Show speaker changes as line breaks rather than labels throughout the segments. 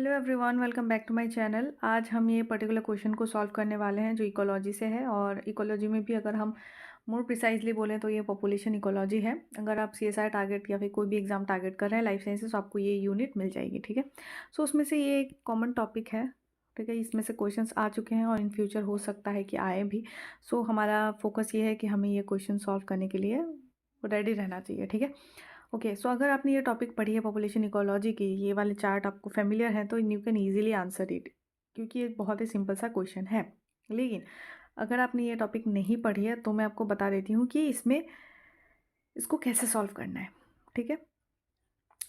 Hello everyone, welcome back to my channel. आज हम ये पर्टिकुलर क्वेश्चन को सॉल्व करने वाले हैं जो इकोलॉजी से है। और इकोलॉजी में भी अगर हम मोर प्रिसाइजली बोलें तो ये पॉपुलेशन इकोलॉजी है। अगर आप सीएसआर टारगेट या फिर कोई भी एग्जाम टारगेट कर रहे हैं लाइफ साइंसेस, तो आपको ये यूनिट मिल जाएगी। ठीक है, सो उसमें से ये एक कॉमन टॉपिक है। ठीक है, इसमें से क्वेश्चंस आ चुके हैं और इन फ्यूचर हो सकता है कि आए भी। सो हमारा फोकस ये है कि हमें ये क्वेश्चन सॉल्व करने के लिए रेडी रहना चाहिए। ठीक है, ओके। सो अगर आपने ये टॉपिक पढ़ी है पॉपुलेशन इकोलॉजी की, ये वाले चार्ट आपको फेमिलियर हैं, तो you can easily answer it, क्योंकि ये बहुत ही सिंपल सा क्वेश्चन है। लेकिन अगर आपने ये टॉपिक नहीं पढ़ी है तो मैं आपको बता देती हूँ कि इसमें इसको कैसे सॉल्व करना है। ठीक है,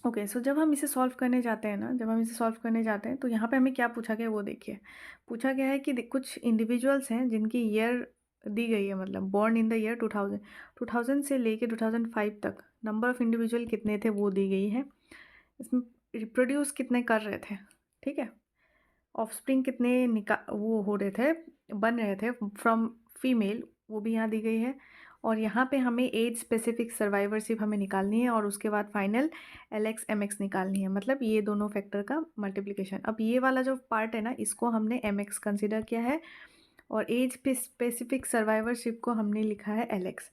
ओके। सो जब हम इसे सॉल्व करने जाते हैं ना, जब हम इसे सॉल्व करने जाते हैं तो यहाँ पे हमें क्या पूछा गया है वो देखिए। पूछा गया है कि कुछ इंडिविजुअल्स हैं जिनकी ईयर दी गई है, मतलब बॉर्न इन द ईयर 2000 से लेके 2005 तक नंबर ऑफ़ इंडिविजुअल कितने थे वो दी गई है। इसमें रिप्रोड्यूस कितने कर रहे थे, ठीक है, ऑफस्प्रिंग कितने वो हो रहे थे, बन रहे थे फ्रॉम फीमेल, वो भी यहाँ दी गई है। और यहाँ पे हमें एज स्पेसिफिक सर्वाइवरशिप हमें निकालनी है और उसके बाद फाइनल LX MX निकालनी है, मतलब ये दोनों फैक्टर का मल्टीप्लिकेशन। अब ये वाला जो पार्ट है ना, इसको हमने MX कंसिडर किया है और एज स्पेसिफिक सर्वाइवरशिप को हमने लिखा है LX।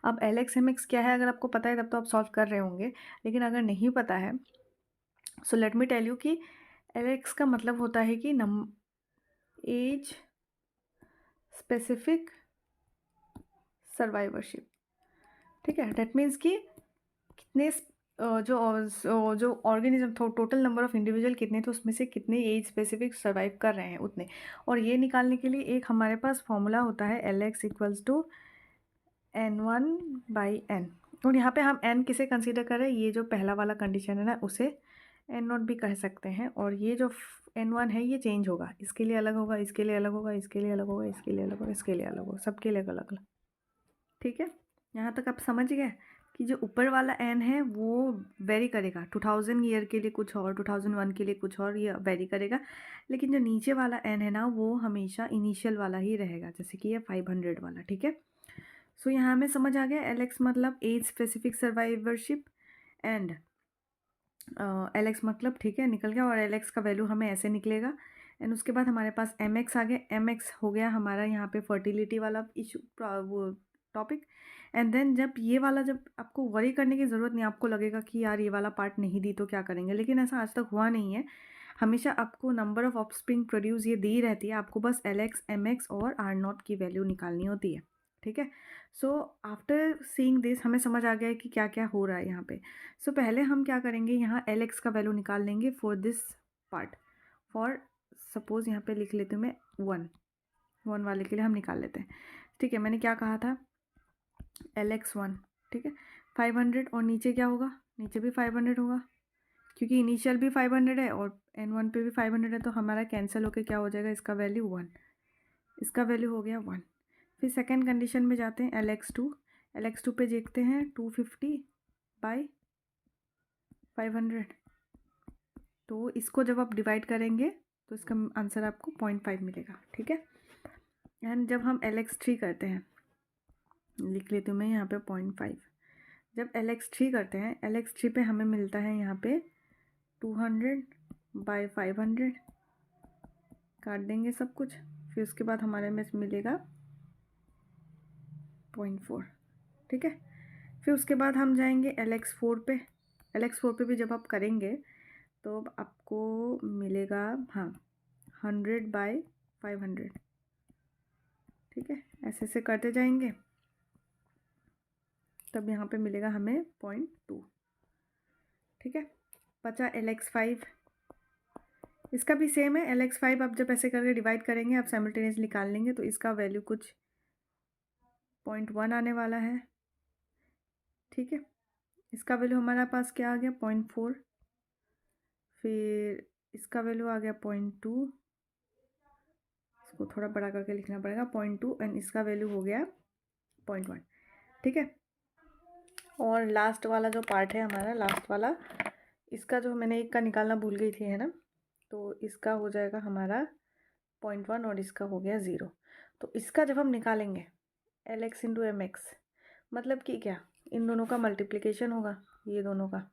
अब LX MX क्या है, अगर आपको पता है तब तो आप सॉल्व कर रहे होंगे, लेकिन अगर नहीं पता है so let me tell you कि LX का मतलब होता है कि एज स्पेसिफिक सर्वाइवरशिप। ठीक है, डेट मीन्स कि कितने जो organism total number of individual कितने थे उसमें से कितने एज स्पेसिफिक सर्वाइव कर रहे हैं उतने। और ये निकालने के लिए एक हमारे पास फॉर्मूला होता है LX इक्वल्स टू N1/N। और यहाँ पे हम N किसे कंसीडर कर रहे हैं, ये जो पहला वाला कंडीशन है ना उसे N0 भी कह सकते हैं। और ये जो N1 है ये चेंज होगा, इसके लिए अलग होगा, इसके लिए अलग होगा, इसके लिए अलग होगा, इसके लिए अलग होगा, इसके लिए अलग होगा, सबके लिए अलग अलग। ठीक है, यहाँ तक आप समझ गए कि जो ऊपर वाला N है वो वेरी करेगा, 2000 ईयर के लिए कुछ और, 2001 के लिए कुछ और, ये वेरी करेगा। लेकिन जो नीचे वाला N है ना वो हमेशा इनिशियल वाला ही रहेगा, जैसे कि ये 500 वाला। ठीक है, सो यहाँ हमें समझ आ गया LX मतलब age specific survivorship and LX मतलब, ठीक है, निकल गया। और LX का वैल्यू हमें ऐसे निकलेगा। एंड उसके बाद हमारे पास MX आ गया। MX हो गया हमारा यहाँ पे फर्टिलिटी वाला इशू, वो टॉपिक। एंड देन जब ये वाला, जब आपको वरी करने की ज़रूरत नहीं, आपको लगेगा कि यार ये वाला पार्ट नहीं दी तो क्या करेंगे, लेकिन ऐसा आज तक हुआ नहीं है। हमेशा आपको नंबर ऑफ ऑफस्प्रिंग प्रोड्यूस ये दी रहती है, आपको बस LX MX और R0 की वैल्यू निकालनी होती है। ठीक है, सो आफ्टर सीइंग दिस हमें समझ आ गया है कि क्या क्या हो रहा है यहाँ पे। सो पहले हम क्या करेंगे, यहाँ LX का वैल्यू निकाल लेंगे for this part. For suppose यहाँ पे लिख लेती हूँ मैं 1 वाले के लिए हम निकाल लेते हैं। ठीक है, मैंने क्या कहा था, LX1। ठीक है, 500 और नीचे क्या होगा, नीचे भी 500 होगा, क्योंकि इनिशियल भी 500 है और N1 पे भी 500 है, तो हमारा कैंसिल होकर क्या हो जाएगा, इसका वैल्यू 1, इसका वैल्यू हो गया 1। फिर सेकेंड कंडीशन में जाते हैं, LX2 पे देखते हैं 250/500। तो इसको जब आप डिवाइड करेंगे तो इसका आंसर आपको 0.5 मिलेगा। ठीक है, एंड जब हम LX3 करते हैं, लिख लेती हूँ मैं यहाँ पे 0.5। जब LX3 करते हैं, LX3 पे हमें मिलता है यहाँ पे 200/500, काट देंगे सब कुछ। फिर उसके बाद हमारे में मिलेगा 0.4। ठीक है, फिर उसके बाद हम जाएंगे LX4 पे। LX4 पे भी जब आप करेंगे तो आपको मिलेगा, हाँ, 100/500। ठीक है, ऐसे ऐसे करते जाएंगे, तब यहाँ पे मिलेगा हमें 0.2। ठीक है, बचा LX5। इसका भी सेम है, LX5 आप जब ऐसे करके डिवाइड करेंगे, आप साइमल्टेनियस निकाल लेंगे, तो इसका वैल्यू कुछ 0.1 आने वाला है। ठीक है, इसका वैल्यू हमारे पास क्या आ गया, 0.4। फिर इसका वैल्यू आ गया 0.2, इसको थोड़ा बड़ा करके लिखना पड़ेगा, 0.2, एंड इसका वैल्यू हो गया 0.1। ठीक है, और लास्ट वाला जो पार्ट है हमारा, लास्ट वाला, इसका जो मैंने एक का निकालना भूल गई थी, है ना, तो इसका हो जाएगा हमारा 0.1 और इसका हो गया 0। तो इसका जब हम निकालेंगे LX इंटू MX, मतलब कि क्या, इन दोनों का मल्टीप्लिकेशन होगा, ये दोनों का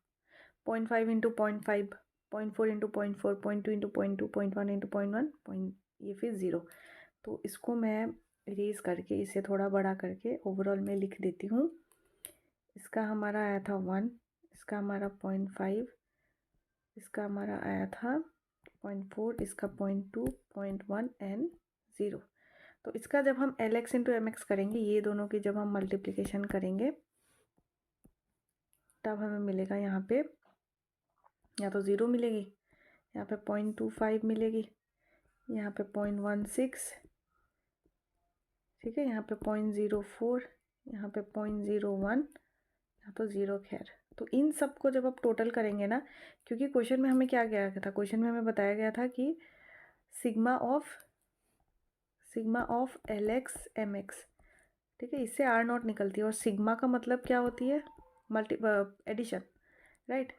0.5 इंटू 0.5, 0.4 इंटू 0.4, 0.2 इंटू 0.2, 0.1 इंटू 0.1, ये फिर 0। तो इसको मैं इरेज करके इसे थोड़ा बड़ा करके ओवरऑल में लिख देती हूँ। इसका हमारा आया था 1, इसका हमारा 0.5, इसका हमारा आया था 0.4, इसका 0.2, 0.1 एंड 0। तो इसका जब हम LX इंटू MX करेंगे, ये दोनों की जब हम मल्टीप्लिकेशन करेंगे, तब हमें मिलेगा यहाँ पे या तो 0 मिलेगी, यहाँ पे 0.25 मिलेगी, यहाँ पे 0.16, ठीक है, यहाँ पे 0.04, यहाँ पे 0.01, यहाँ तो 0। खैर, तो इन सब को जब आप टोटल करेंगे ना, क्योंकि क्वेश्चन में हमें क्या गया था, क्वेश्चन में हमें बताया गया था कि सिग्मा ऑफ LX MX, ठीक है, इससे R0 निकलती है। और सिग्मा का मतलब क्या होती है, एडिशन, राइट।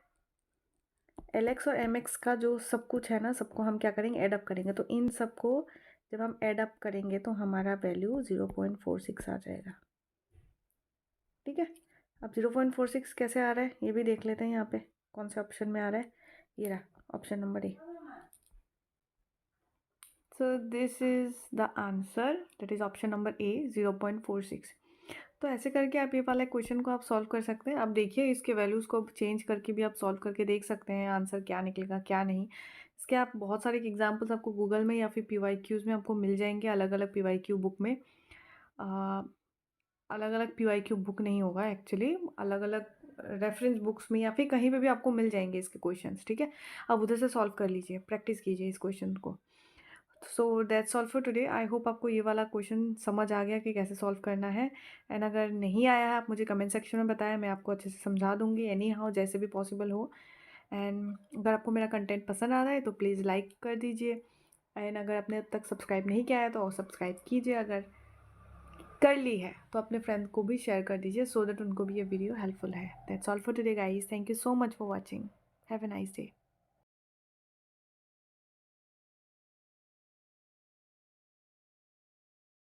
LX और MX का जो सब कुछ है ना, सबको हम क्या करेंगे, एडअप करेंगे। तो इन सबको जब हम एडअप करेंगे तो हमारा वैल्यू 0.46 आ जाएगा, ठीक है। अब 0.46 कैसे आ रहा है ये भी देख लेते हैं। यहाँ पे कौन से ऑप्शन में आ रहा है, ये रहा option number A. So this is the answer, that is option number A, 0.46। तो ऐसे करके आप ये वाले क्वेश्चन को आप सॉल्व कर सकते हैं। अब देखिए इसके वैल्यूज़ को चेंज करके भी आप सॉल्व करके देख सकते हैं आंसर क्या निकलेगा क्या नहीं। इसके आप बहुत सारे एग्जांपल्स आपको गूगल में या फिर PYQs में आपको मिल जाएंगे, अलग अलग PYQ बुक में। अलग अलग PYQ बुक नहीं होगा एक्चुअली, अलग अलग रेफरेंस बुक्स में या फिर कहीं पे भी आपको मिल जाएंगे इसके क्वेश्चंस, ठीक है। आप उधर से सॉल्व कर लीजिए, प्रैक्टिस कीजिए इस क्वेश्चन को। So that's all for today. I hope आपको ये वाला क्वेश्चन समझ आ गया कि कैसे सॉल्व करना है। एंड अगर नहीं आया है, आप मुझे कमेंट सेक्शन में बताएं, मैं आपको अच्छे से समझा दूंगी, एनी हाउ जैसे भी पॉसिबल हो। एंड अगर आपको मेरा कंटेंट पसंद आ रहा है तो प्लीज़ लाइक कर दीजिए। एंड अगर आपने अब तक सब्सक्राइब नहीं किया है तो सब्सक्राइब कीजिए। अगर कर ली है तो अपने फ्रेंड को भी शेयर कर दीजिए, सो दैट उनको भी ये वीडियो हेल्पफुल है। That's all for today guys, thank you so much for watching, have a nice day.